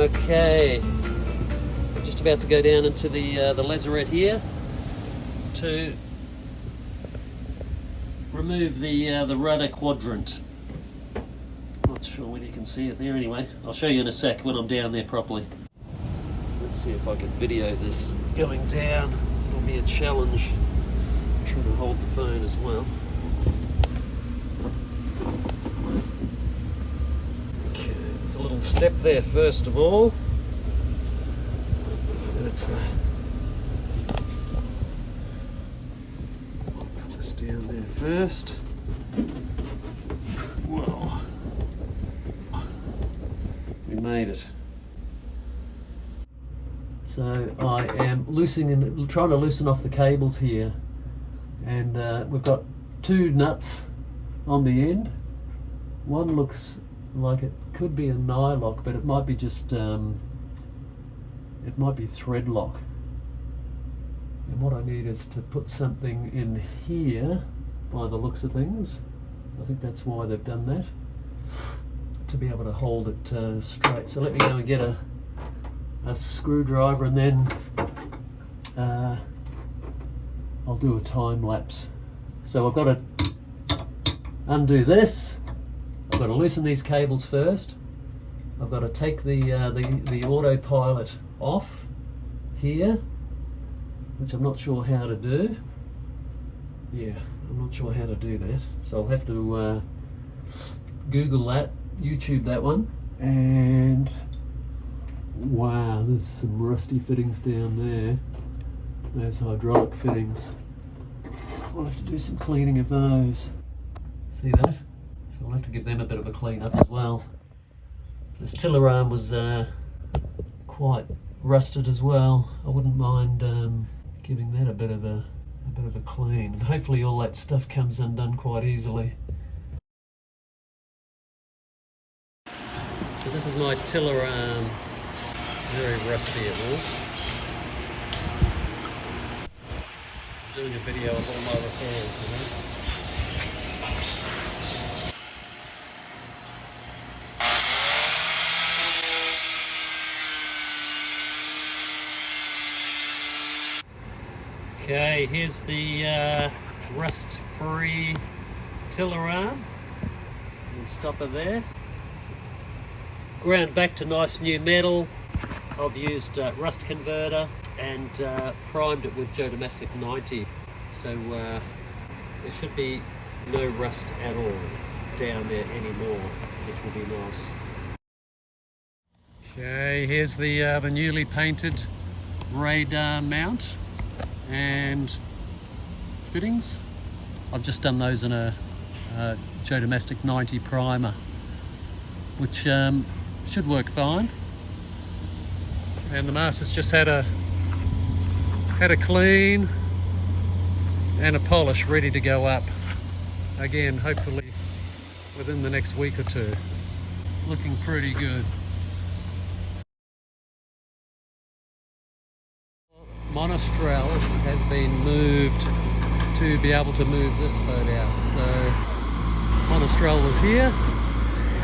Okay, I'm just about to go down into the lazarette here to remove the rudder quadrant. Not sure whether you can see it there. Anyway, I'll show you in a sec when I'm down there properly. Let's see if I can video this going down. It'll be a challenge. I'm trying to hold the phone as well. Okay, there's a little step there first of all. Let's put this down there first. Whoa. We made it. So I am trying to loosen off the cables here, and we've got two nuts on the end. One looks like it could be a nylock, but it might be just it might be thread lock. And what I need is to put something in here by the looks of things. I think that's why they've done that, to be able to hold it straight. So let me go and get a screwdriver, and then I'll do a time lapse. So I've got to undo this. I've got to loosen these cables first. I've got to take the autopilot off here, which I'm not sure how to do. Yeah, I'm not sure how to do that. So I'll have to Google that, YouTube that one. And wow, there's some rusty fittings down there. Those hydraulic fittings. I'll have to do some cleaning of those. See that? So I'll have to give them a bit of a clean up as well. This tiller arm was quite rusted as well. I wouldn't mind giving that a bit of a clean, and hopefully all that stuff comes undone quite easily. So this is my tiller arm. Very rusty it was. Doing a video of all my repairs, Okay, here's the rust-free tiller arm and stopper there. Ground back to nice new metal. I've used rust converter and primed it with Joe Domestic 90, so there should be no rust at all down there anymore, which will be nice. Okay, here's the newly painted radar mount and fittings. I've just done those in a Joe Domestic 90 primer, which should work fine. And the master's just had a clean and a polish ready to go up. Again, hopefully within the next week or two. Looking pretty good. Monastrell has been moved to be able to move this boat out. So Monastrell was here,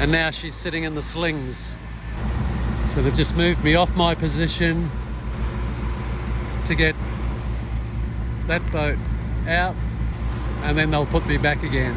and now she's sitting in the slings. So they've just moved me off my position to get that boat out, and then they'll put me back again.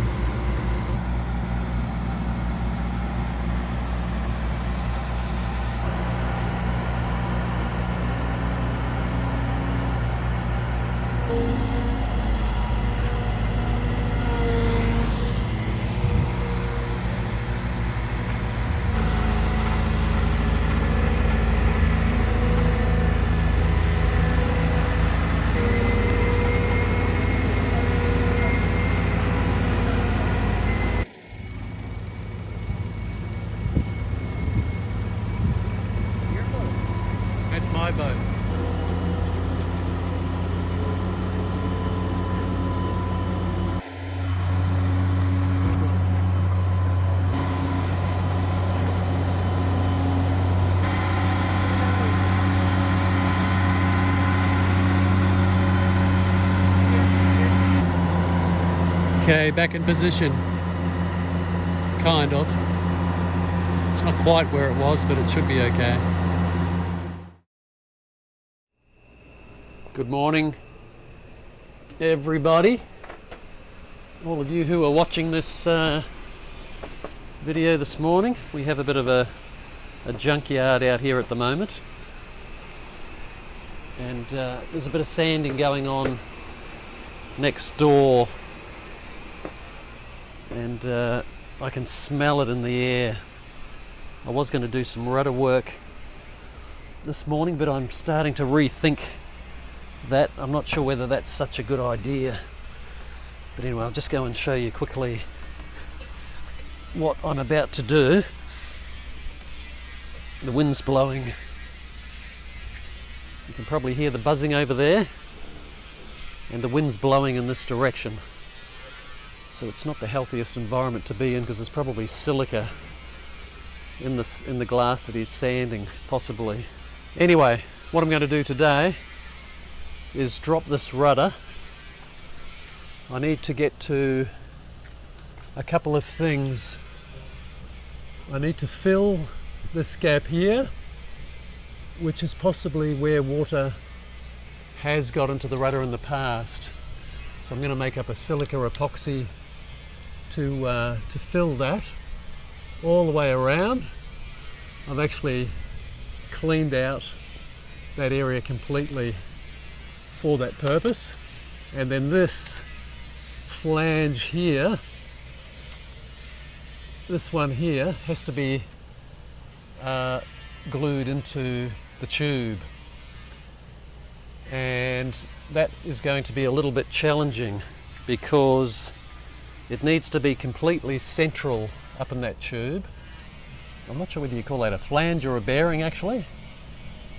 That's my boat. Okay, back in position. Kind of. It's not quite where it was, but it should be okay. Good morning, everybody. All of you who are watching this video this morning. We have a bit of a junkyard out here at the moment, and there's a bit of sanding going on next door, and I can smell it in the air. I was going to do some rudder work this morning, but I'm starting to rethink that. I'm not sure whether that's such a good idea, but anyway, I'll just go and show you quickly what I'm about to do. The wind's blowing. You can probably hear the buzzing over there, and the wind's blowing in this direction, so it's not the healthiest environment to be in, because there's probably silica in the glass that he's sanding, possibly. Anyway, what I'm going to do today is drop this rudder. I need to get to a couple of things. I need to fill this gap here, which is possibly where water has got into the rudder in the past. So I'm going to make up a silica epoxy to fill that all the way around. I've actually cleaned out that area completely for that purpose, and then this flange here, this one here, has to be glued into the tube, and that is going to be a little bit challenging because it needs to be completely central up in that tube. I'm not sure whether you call that a flange or a bearing actually,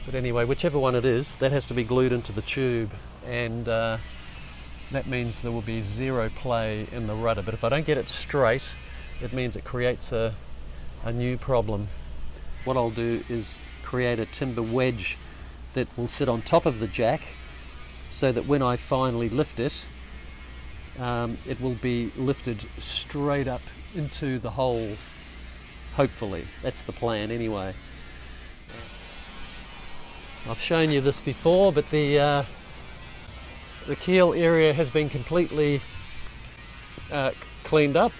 but anyway, whichever one it is, that has to be glued into the tube, and that means there will be zero play in the rudder. But if I don't get it straight, it means it creates a new problem. What I'll do is create a timber wedge that will sit on top of the jack, so that when I finally lift it, it will be lifted straight up into the hole, hopefully. That's the plan anyway. I've shown you this before, but the keel area has been completely cleaned up.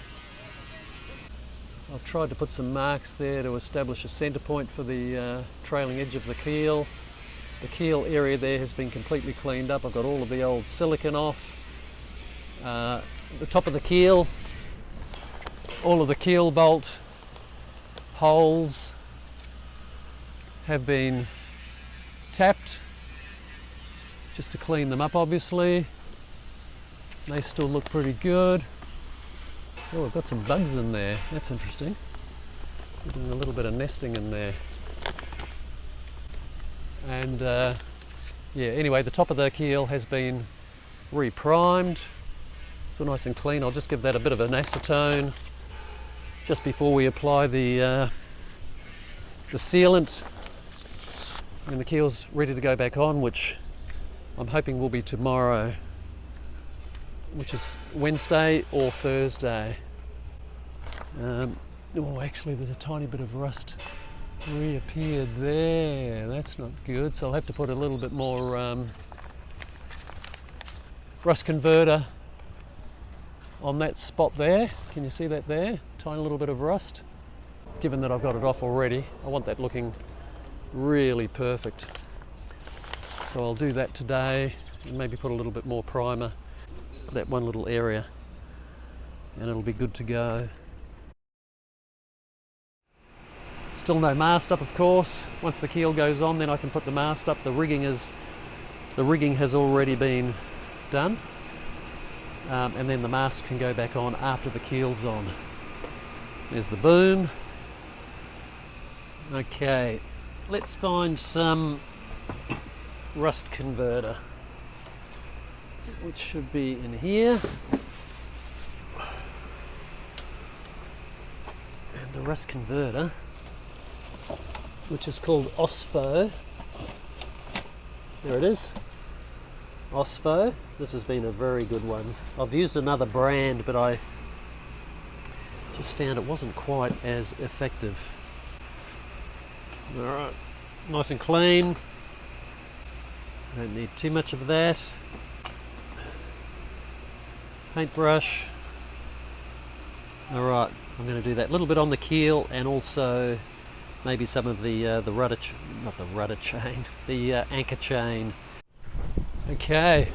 I've tried to put some marks there to establish a centre point for the trailing edge of the keel. The keel area there has been completely cleaned up. I've got all of the old silicon off. The top of the keel, all of the keel bolt holes have been tapped just to clean them up, obviously. They still look pretty good. Oh, I've got some bugs in there. That's interesting. We're doing a little bit of nesting in there. And yeah, anyway, the top of the keel has been re-primed. It's all nice and clean. I'll just give that a bit of an acetone just before we apply the sealant. And the keel's ready to go back on, which I'm hoping will be tomorrow, which is Wednesday or Thursday. Oh, actually there's a tiny bit of rust reappeared there. That's not good, so I'll have to put a little bit more rust converter on that spot there. Can you see that there? Tiny little bit of rust. Given that I've got it off already, I want that looking really perfect. So I'll do that today, and maybe put a little bit more primer, that one little area, and it'll be good to go. Still no mast up, of course. Once the keel goes on, then I can put the mast up. The rigging has already been done, and then the mast can go back on after the keel's on. There's the boom. Okay, let's find some rust converter, which should be in here. And the rust converter, which is called Osfo. There it is. Osfo. This has been a very good one. I've used another brand, but I just found it wasn't quite as effective. Alright, nice and clean. Don't need too much of that. Paintbrush. Alright, I'm going to do that a little bit on the keel, and also maybe some of the rudder, not the rudder chain, the anchor chain. Okay,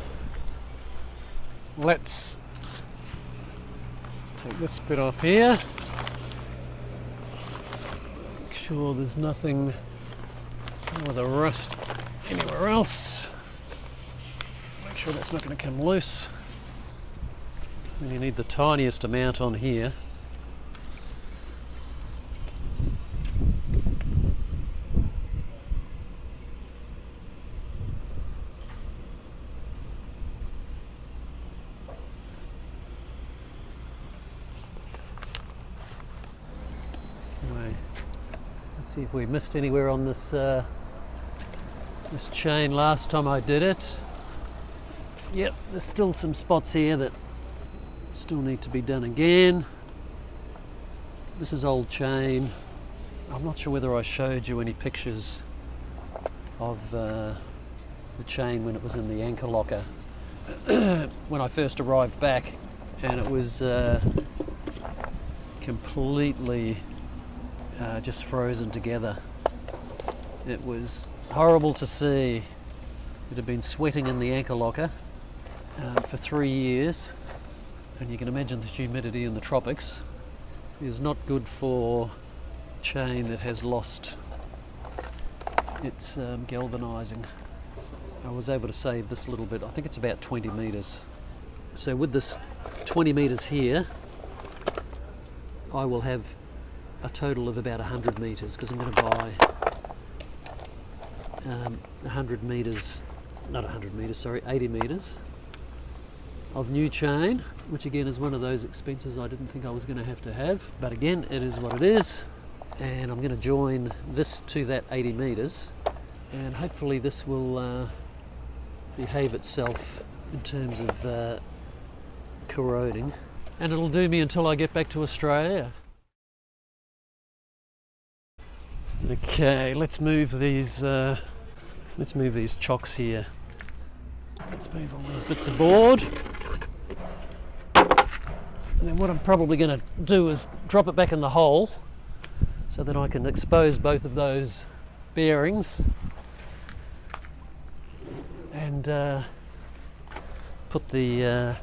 let's take this bit off here. Make sure there's nothing with a rust anywhere else. Make sure that's not going to come loose. And you need the tiniest amount on here. Anyway, let's see if we missed anywhere on this this chain last time I did it. Yep, there's still some spots here that still need to be done again. This is old chain. I'm not sure whether I showed you any pictures of the chain when it was in the anchor locker when I first arrived back, and it was completely just frozen together. It was horrible to see. It had been sweating in the anchor locker for 3 years, and you can imagine the humidity in the tropics is not good for chain that has lost its galvanizing. I was able to save this little bit. I think it's about 20 meters. So with this 20 meters here, I will have a total of about 100 meters, because I'm going to buy 100 meters, not 100 meters, sorry, 80 meters of new chain, which again is one of those expenses I didn't think I was going to have, but again, it is what it is. And I'm going to join this to that 80 meters, and hopefully this will behave itself in terms of corroding, and it'll do me until I get back to Australia. Okay, let's move these chocks here. Let's move all these bits of board. And then what I'm probably going to do is drop it back in the hole so that I can expose both of those bearings and put the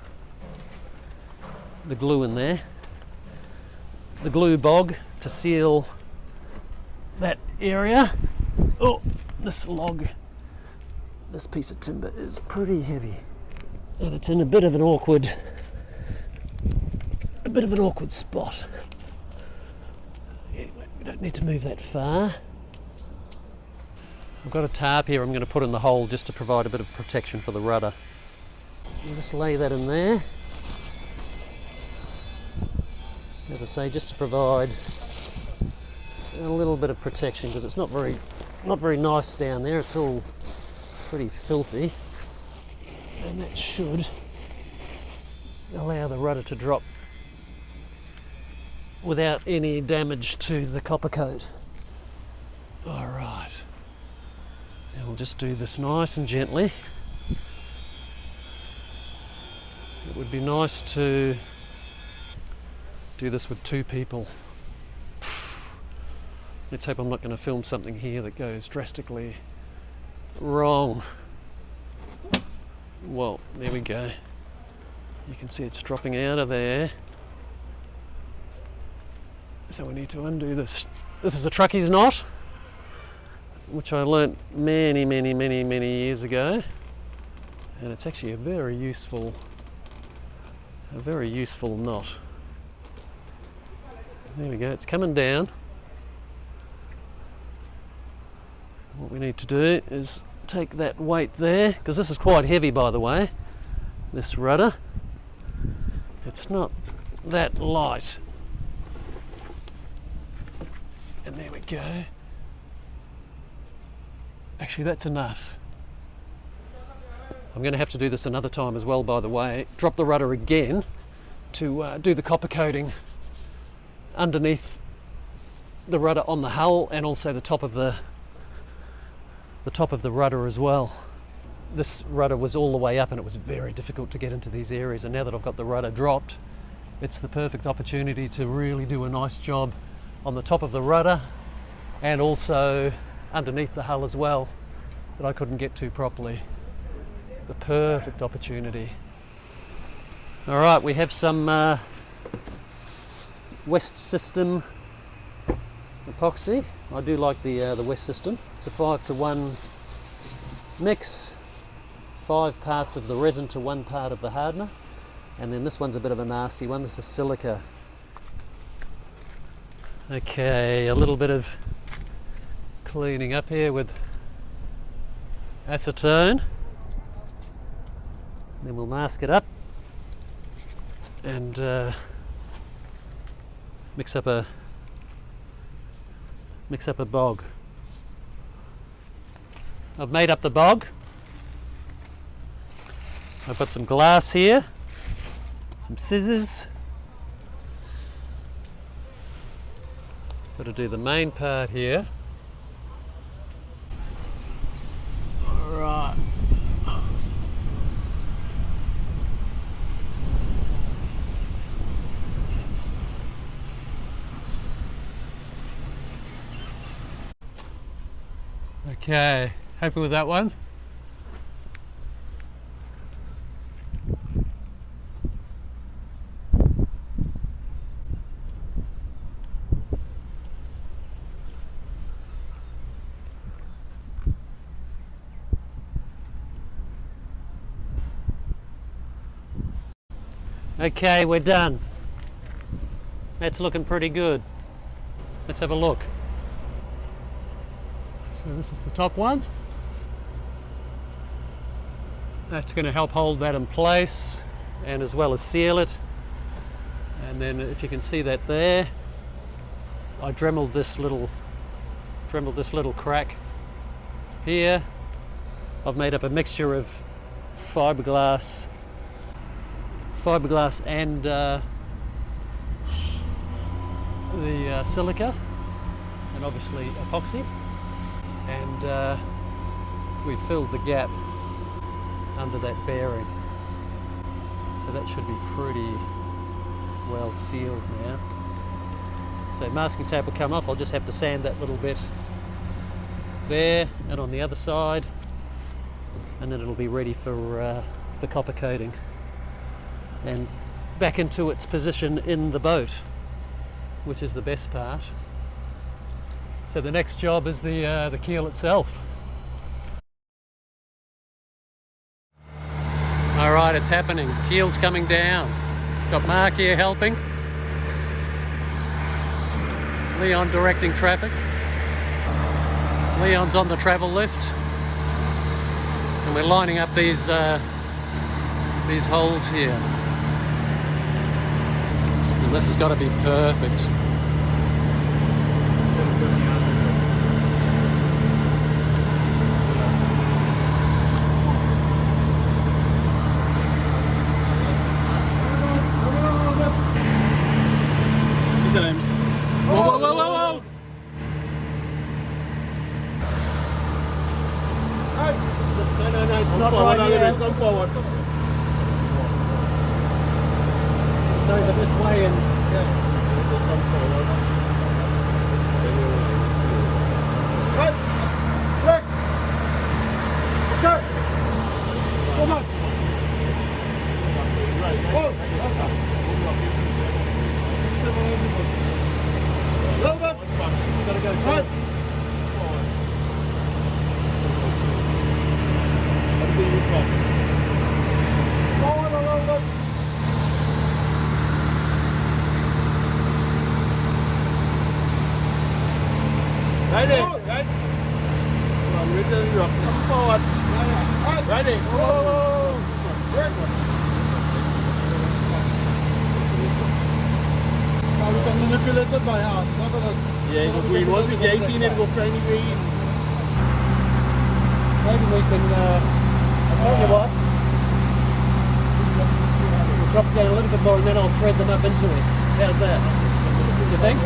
glue in there, the glue bog to seal that area. Oh, this log, this piece of timber is pretty heavy, and it's in a bit of an awkward spot. Anyway, we don't need to move that far. I've got a tarp here I'm going to put in the hole just to provide a bit of protection for the rudder. I'll just lay that in there. As I say, just to provide a little bit of protection, because it's not very nice down there. It's all pretty filthy, and that should allow the rudder to drop without any damage to the copper coat. All right, now we'll just do this nice and gently. It would be nice to do this with 2 people. Let's hope I'm not going to film something here that goes drastically wrong. Well, there we go. You can see it's dropping out of there. So we need to undo this. This is a truckie's knot, which I learnt many years ago. And it's actually a very useful knot. There we go, it's coming down. What we need to do is take that weight there, because this is quite heavy, by the way, this rudder. It's not that light. And there we go. Actually, that's enough. I'm going to have to do this another time as well, by the way. Drop the rudder again to do the copper coating underneath the rudder on the hull, and also the top of the rudder as well. this rudder was all the way up and it was very difficult to get into these areas, and now that I've got the rudder dropped, it's the perfect opportunity to really do a nice job on the top of the rudder and also underneath the hull as well that I couldn't get to properly. The perfect opportunity. All right, we have some West System epoxy. I do like the West System. It's a 5-to-1 mix, 5 parts of the resin to 1 part of the hardener, and then this one's a bit of a nasty one. This is silica. Okay, a little bit of cleaning up here with acetone, then we'll mask it up and mix up a bog. I've made up the bog. I've got some glass here, some scissors. Got to do the main part here. All right. Okay, happy with that one? Okay, we're done. That's looking pretty good. Let's have a look. So this is the top one. That's going to help hold that in place and as well as seal it. And then if you can see that there, I dremeled this little crack here. I've made up a mixture of fiberglass and the silica and obviously epoxy, and we've filled the gap under that bearing, so that should be pretty well sealed now. So masking tape will come off. I'll just have to sand that little bit there and on the other side, and then it'll be ready for copper coating and back into its position in the boat, which is the best part. So the next job is the keel itself. All right, it's happening. Keel's coming down. Got Mark here helping. Leon directing traffic. Leon's on the travel lift, and we're lining up these holes here. And this has got to be perfect. Whoa, whoa, whoa, whoa, whoa! No, it's not right here. Come forward. It's over this way and come forward. Right. Slick. Okay. Too much. Oh, awesome. Load up. Gotta go. Right. Ready, right? Come on, return you up. Come forward. Ready. Whoa. Now we can manipulate it by hand. Yeah, the green one, the 18 and go for any green. Maybe we can, I'll tell you what. We'll drop down a little bit more and then I'll thread them up into it. How's that? Do you think?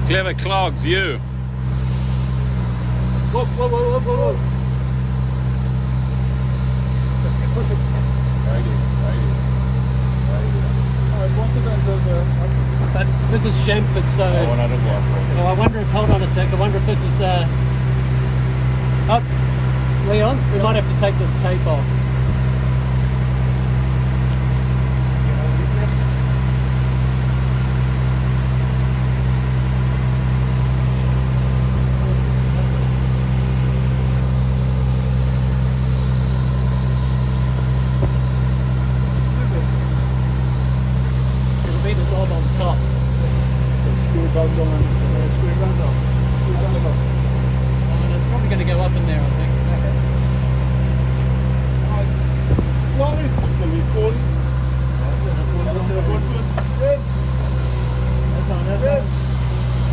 Clever clogs, you. Whoa, whoa, whoa, whoa, whoa. Push it. But this is Shamford, so I wonder if, hold on a sec, I wonder if this is oh, Leon, we might have to take this tape off. And it's probably going to go up in there, I think.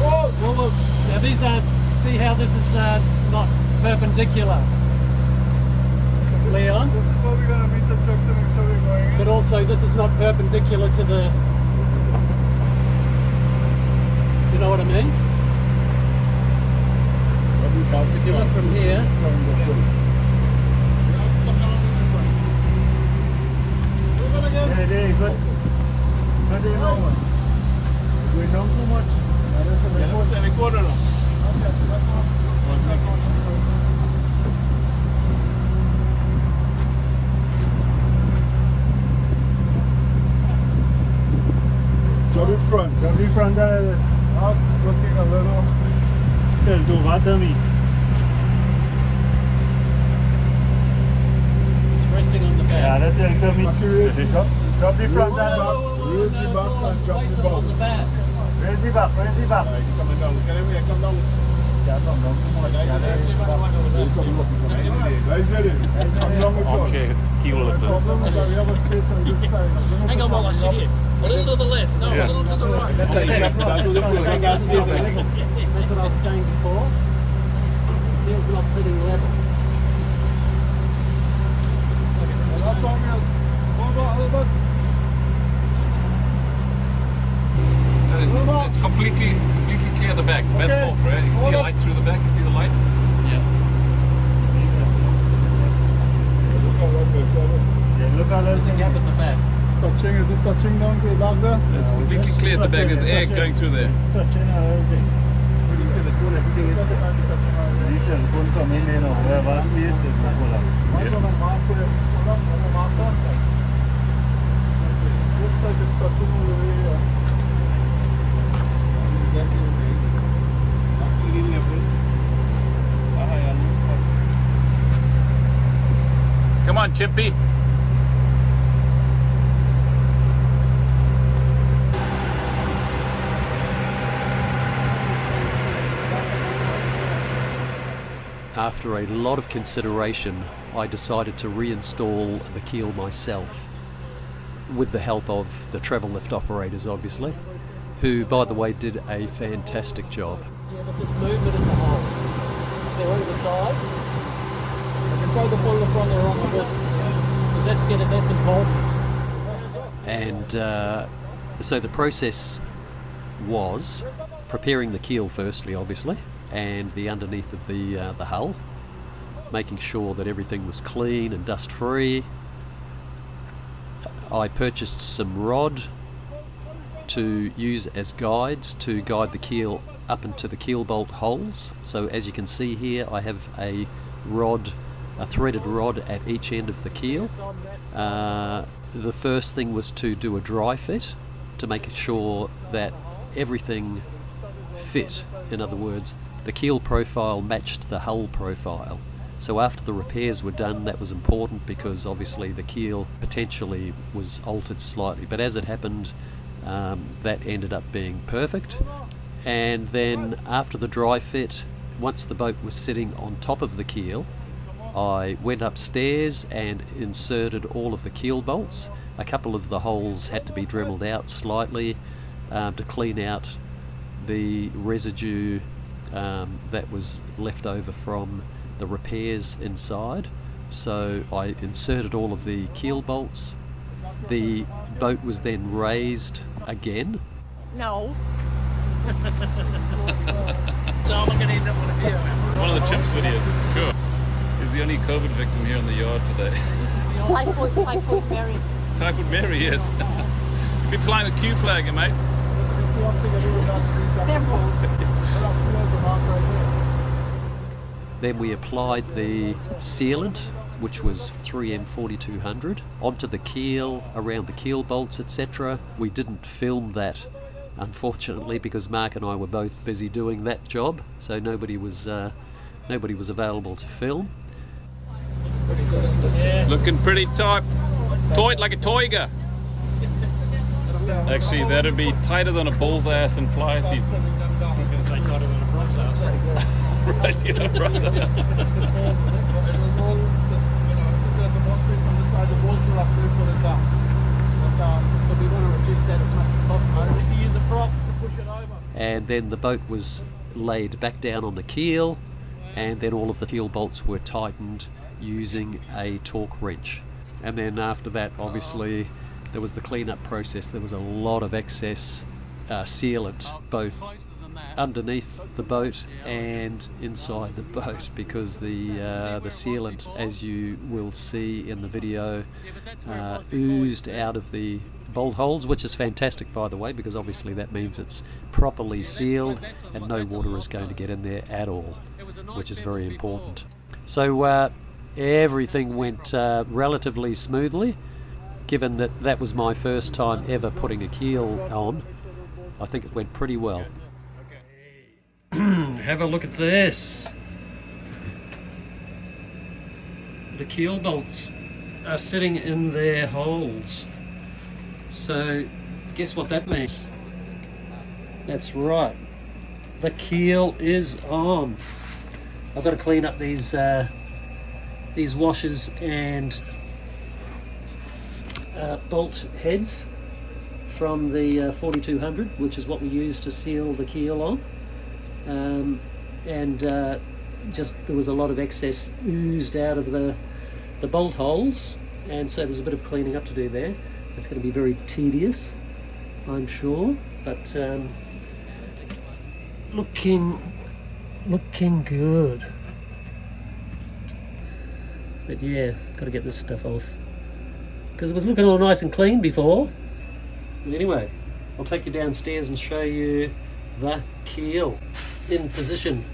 Whoa. Now these are, see how this is not perpendicular, Leon? This is probably going to beat the truck to make sure we're going in. But also this is not perpendicular to the, you know what I mean? If you look from here, Drop the front there. It's looking a little. it's resting on the back. Drop the front there. Raise the back and drop Weights the are on the back. back. Raise the back. Coming down. Come down. Armchair keel lifters. Hang on while I sit here. A little to the left, no, a little to the right. That's what I was saying before. Keel's not sitting level. It's completely clear the back. That's off, right? You see a light through the back? You see the light? Yeah. There's a gap at the back. Is it touching down to the back there? It's completely clear at the back. There's air going through there. Looks like it's touching all the way here. Come on, Chippy. After a lot of consideration, I decided to reinstall the keel myself, with the help of the travel lift operators, obviously, who, by the way, did a fantastic job. Yeah, but there's movement in the hull. They're oversized. I can try to pull the front around a bit. Because that's important. And so the process was preparing the keel firstly, obviously, and the underneath of the hull, making sure that everything was clean and dust free. I purchased some rod to use as guides to guide the keel up into the keel bolt holes. So as you can see here, I have a threaded rod at each end of the keel. The first thing was to do a dry fit to make sure that everything fit. In other words, the keel profile matched the hull profile. So after the repairs were done, that was important because obviously the keel potentially was altered slightly, but as it happened, that ended up being perfect. And then after the dry fit, once the boat was sitting on top of the keel, I went upstairs and inserted all of the keel bolts. A couple of the holes had to be dremeled out slightly to clean out the residue that was left over from the repairs inside. So I inserted all of the keel bolts. The boat was then raised again. No. So I'm going to end up with a video. One of the Chips videos, for sure. He's the only COVID victim here in the yard today. Typhoid Mary. Typhoid Mary, yes. You'll be flying the Q flag, mate. Several. Then we applied the sealant, which was 3M 4200, onto the keel, around the keel bolts, etc. We didn't film that, unfortunately, because Mark and I were both busy doing that job, so nobody was available to film. Looking pretty tight like a toiger. Actually, that'd be tighter than a bull's ass in fly season. I was going to say tighter than a frog's ass. Right, yeah, right. But we want to reduce that as much as possible. And if you use a prop to push it over. And then the boat was laid back down on the keel, and then all of the keel bolts were tightened using a torque wrench. And then after that, obviously, there was the cleanup process. There was a lot of excess sealant, both underneath the boat and inside the boat, because the sealant, as you will see in the video, oozed out of the bolt holes, which is fantastic, by the way, because obviously that means it's properly sealed and no water is going to get in there at all, which is very important. So everything went relatively smoothly, given that that was my first time ever putting a keel on. I think it went pretty well. Have a look at this. The keel bolts are sitting in their holes. So guess what that means? That's right, the keel is on. I've got to clean up these washers and bolt heads from the 4200, which is what we use to seal the keel on. Just there was a lot of excess oozed out of the bolt holes, and so there's a bit of cleaning up to do there. It's going to be very tedious, I'm sure, but looking good. But yeah, got to get this stuff off because it was looking all nice and clean before. But anyway, I'll take you downstairs and show you the keel in position,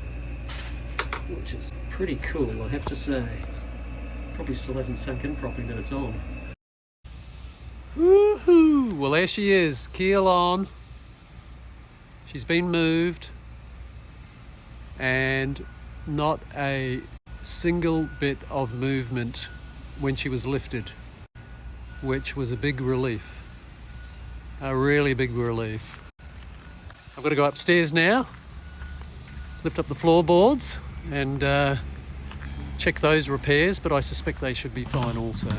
which is pretty cool, I have to say. Probably still hasn't sunk in properly that it's on. Woohoo! Well, there she is, keel on. She's been moved, and not a single bit of movement when she was lifted, which was a big relief. A really big relief. I've got to go upstairs now, lift up the floorboards and check those repairs, but I suspect they should be fine also.